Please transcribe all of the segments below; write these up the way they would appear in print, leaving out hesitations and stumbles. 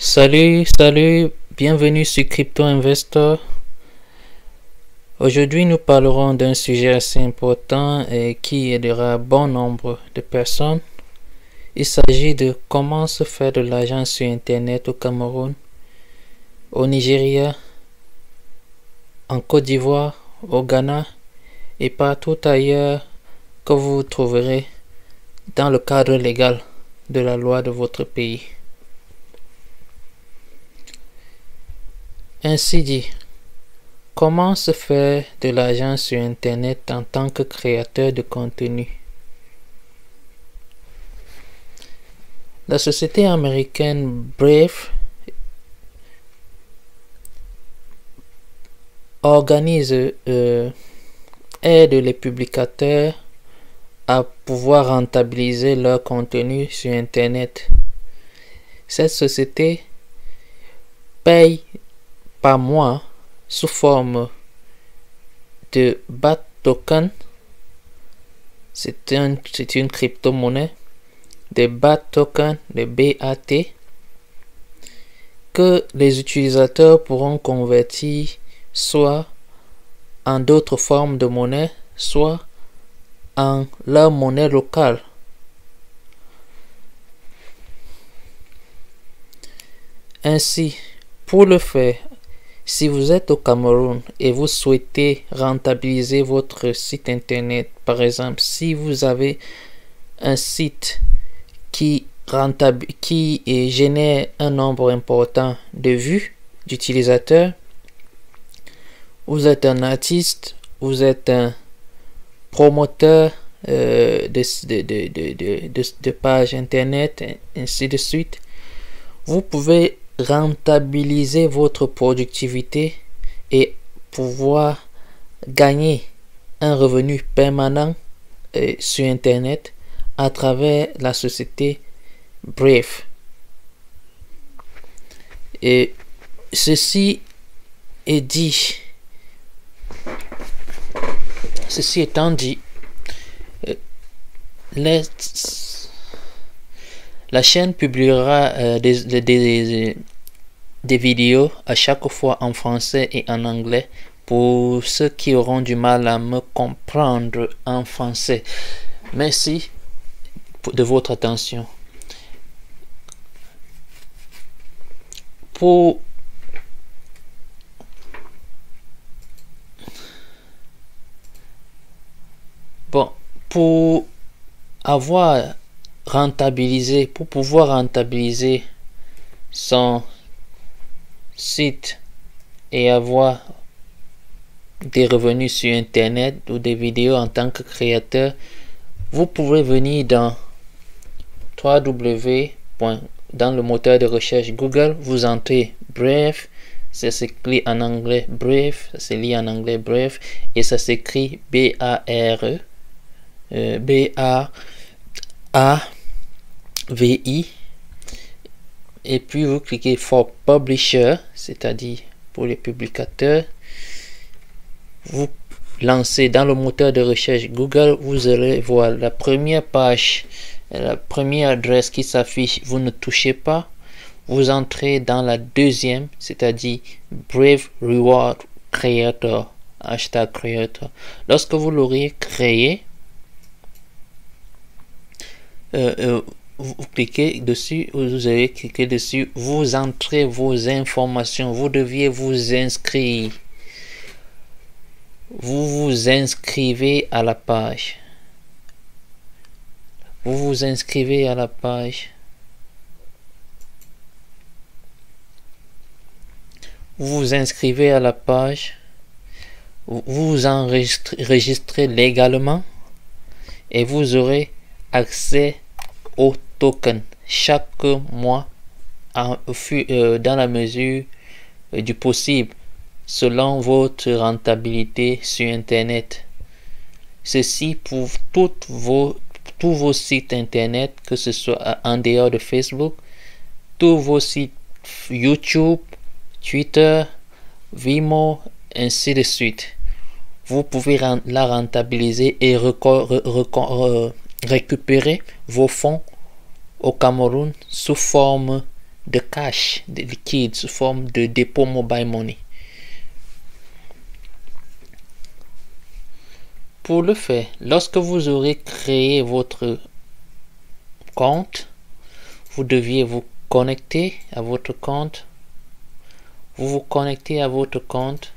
Salut, bienvenue sur Crypto Investor. Aujourd'hui, nous parlerons d'un sujet assez important et qui aidera bon nombre de personnes. Il s'agit de comment se faire de l'argent sur Internet au Cameroun, au Nigeria, en Côte d'Ivoire, au Ghana et partout ailleurs que vous trouverez dans le cadre légal de la loi de votre pays. Ainsi dit, comment se faire de l'argent sur Internet en tant que créateur de contenu? La société américaine Brave organise aide les publicateurs à pouvoir rentabiliser leur contenu sur Internet. Cette société paye par mois sous forme de BAT token. C'est une crypto-monnaie, de BAT token, de BAT, que les utilisateurs pourront convertir soit en d'autres formes de monnaie, soit en leur monnaie locale. Ainsi, pour le faire, si vous êtes au Cameroun et vous souhaitez rentabiliser votre site internet, par exemple, si vous avez un site qui génère un nombre important de vues d'utilisateurs, vous êtes un artiste, vous êtes un promoteur de pages internet, ainsi de suite, vous pouvez rentabiliser votre productivité et pouvoir gagner un revenu permanent sur Internet à travers la société Brave. Et ceci étant dit, la chaîne publiera des vidéos à chaque fois en français et en anglais pour ceux qui auront du mal à me comprendre en français. Merci de votre attention. Pour pouvoir rentabiliser son site et avoir des revenus sur Internet ou des vidéos en tant que créateur, vous pouvez venir dans dans le moteur de recherche Google, vous entrez Brave, ça s'écrit en anglais Brave, ça se lit en anglais Brave et ça s'écrit B-A-R-E, B-A-A-V-I, et puis vous cliquez for publisher, c'est-à-dire pour les publicateurs. Vous lancez dans le moteur de recherche Google, vous allez voir la première page, la première adresse qui s'affiche, vous ne touchez pas. Vous entrez dans la deuxième, c'est-à-dire Brave Reward Creator, hashtag Creator. Lorsque vous l'aurez créé, vous cliquez dessus, vous avez cliqué dessus, vous entrez vos informations, vous deviez vous inscrire. Vous vous inscrivez à la page. Vous vous inscrivez à la page. Vous vous inscrivez à la page. Vous vous enregistrez légalement et vous aurez accès au token chaque mois dans la mesure du possible selon votre rentabilité sur Internet. Ceci pour tous vos sites Internet, que ce soit en dehors de Facebook, tous vos sites YouTube, Twitter, Vimeo, ainsi de suite. Vous pouvez la rentabiliser et récupérer vos fonds au Cameroun sous forme de cash, de liquide sous forme de dépôt mobile money. Pour le faire, lorsque vous aurez créé votre compte, vous deviez vous connecter à votre compte. Vous vous connectez à votre compte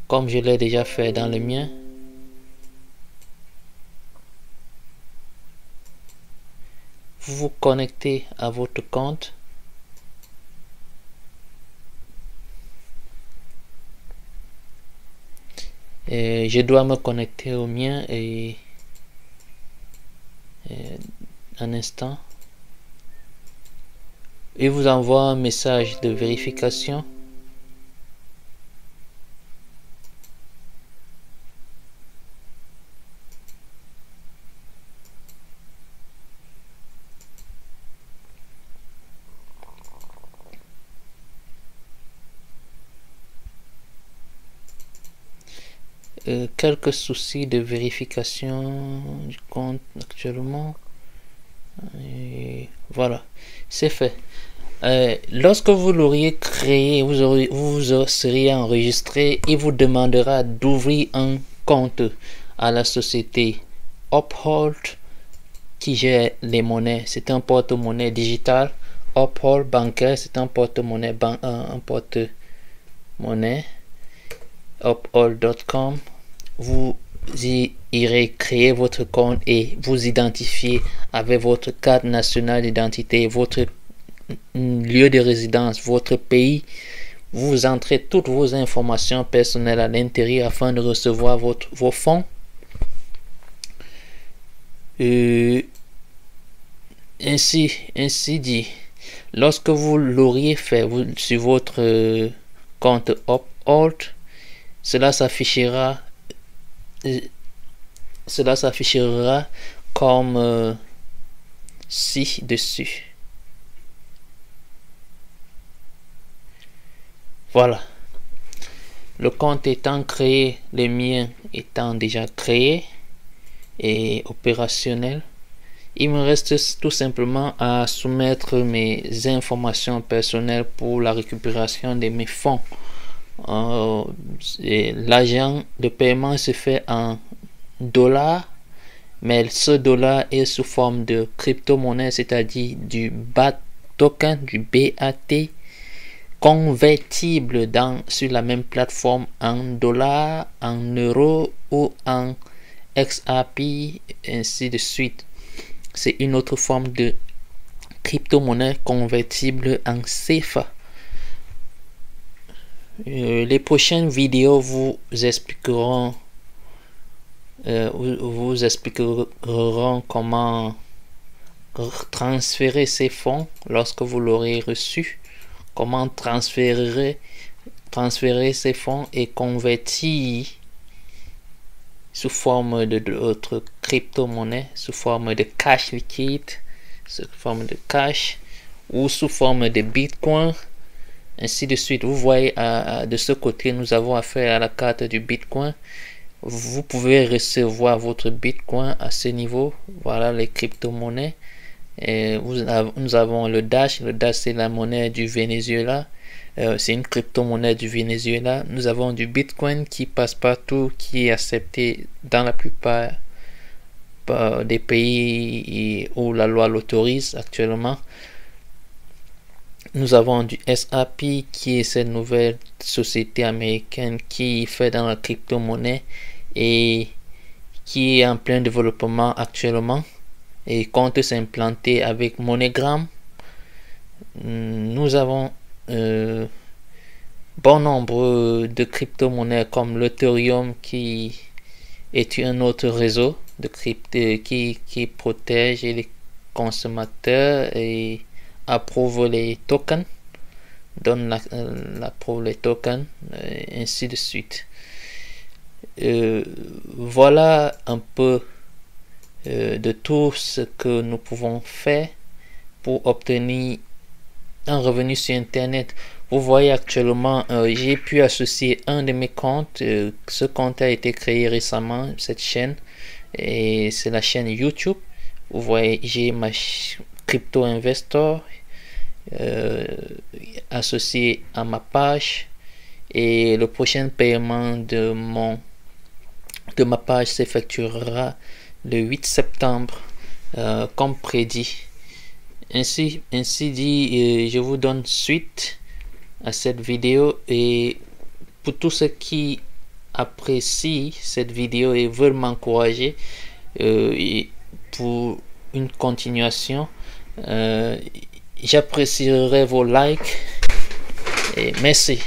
comme je l'ai déjà fait dans le mien. Vous vous connectez à votre compte. Et je dois me connecter au mien et un instant. Il vous envoie un message de vérification. Quelques soucis de vérification du compte actuellement. Et voilà, c'est fait. Lorsque vous l'auriez créé, vous seriez enregistré. Il vous demandera d'ouvrir un compte à la société Uphold qui gère les monnaies. C'est un porte-monnaie digital. Uphold bancaire, c'est un porte-monnaie uphold.com. Vous irez créer votre compte et vous identifier avec votre carte nationale d'identité, votre lieu de résidence, votre pays. Vous entrez toutes vos informations personnelles à l'intérieur afin de recevoir vos fonds. Ainsi dit, lorsque vous l'auriez fait sur votre compte Uphold, cela s'affichera comme ci-dessus. Voilà. Le compte étant créé, le mien étant déjà créé et opérationnel, il me reste tout simplement à soumettre mes informations personnelles pour la récupération de mes fonds. L'argent de paiement se fait en dollars, mais ce dollar est sous forme de crypto-monnaie, c'est-à-dire du BAT token, du BAT, convertible sur la même plateforme en dollars, en euros ou en XRP, ainsi de suite. C'est une autre forme de crypto-monnaie convertible en CFA. Les prochaines vidéos vous expliqueront comment transférer ces fonds lorsque vous l'aurez reçu, comment transférer ces fonds et convertir sous forme de d'autres crypto-monnaies, sous forme de cash liquide, sous forme de cash ou sous forme de bitcoin, ainsi de suite. Vous voyez, de ce côté, nous avons affaire à la carte du bitcoin. Vous pouvez recevoir votre bitcoin à ce niveau. Voilà les crypto-monnaies. Nous avons le Dash. Le Dash, c'est la monnaie du Venezuela. C'est une crypto-monnaie du Venezuela. Nous avons du bitcoin qui passe partout, qui est accepté dans la plupart des pays où la loi l'autorise actuellement. Nous avons du SAP qui est cette nouvelle société américaine qui fait dans la crypto-monnaie et qui est en plein développement actuellement et compte s'implanter avec MoneyGram. Nous avons bon nombre de crypto-monnaies comme l'Ethereum qui est un autre réseau de crypto qui protège les consommateurs et approuve les tokens, donne l'approuve les tokens, ainsi de suite. Voilà un peu de tout ce que nous pouvons faire pour obtenir un revenu sur internet. Vous voyez actuellement, j'ai pu associer un de mes comptes. Ce compte a été créé récemment, cette chaîne, et c'est la chaîne YouTube. Vous voyez, j'ai ma crypto investor. associé à ma page, et le prochain paiement de ma page s'effectuera le 8 septembre comme prédit. Ainsi dit, je vous donne suite à cette vidéo, et pour tous ceux qui apprécient cette vidéo et veulent m'encourager pour une continuation, j'apprécierai vos likes et merci.